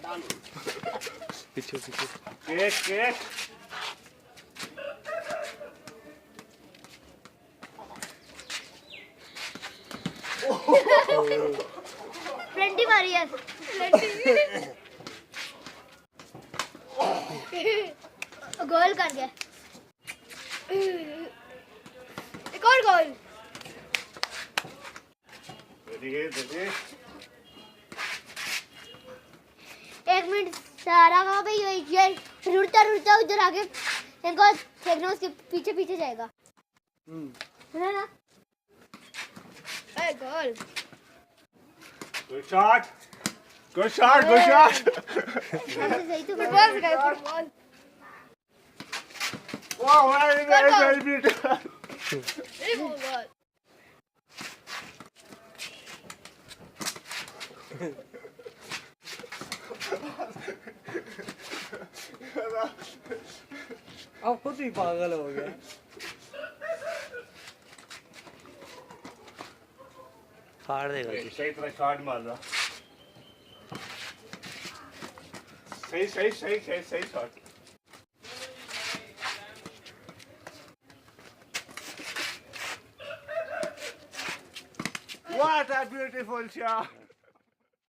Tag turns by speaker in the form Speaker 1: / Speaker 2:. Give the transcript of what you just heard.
Speaker 1: पीछे पीछे
Speaker 2: cake cake
Speaker 3: फ्रंटी मारी है गोल कर गया एक और गोल
Speaker 2: देखिए
Speaker 3: एक मिनट सारा का भाई ये रुड़ता रुड़ता उधर आगे इनको फेंकना उसके पीछे पीछे जाएगा है ना goal
Speaker 2: good shot good shot good shot
Speaker 3: सही तो फुटबॉल से गए फुटबॉल
Speaker 2: वाह वेरी ब्यूटीफुल
Speaker 3: गोल
Speaker 1: अब खुद ही पागल हो गया फाड़ देगा
Speaker 2: सही तरह शॉट मार रहा सही shot What a beautiful shot!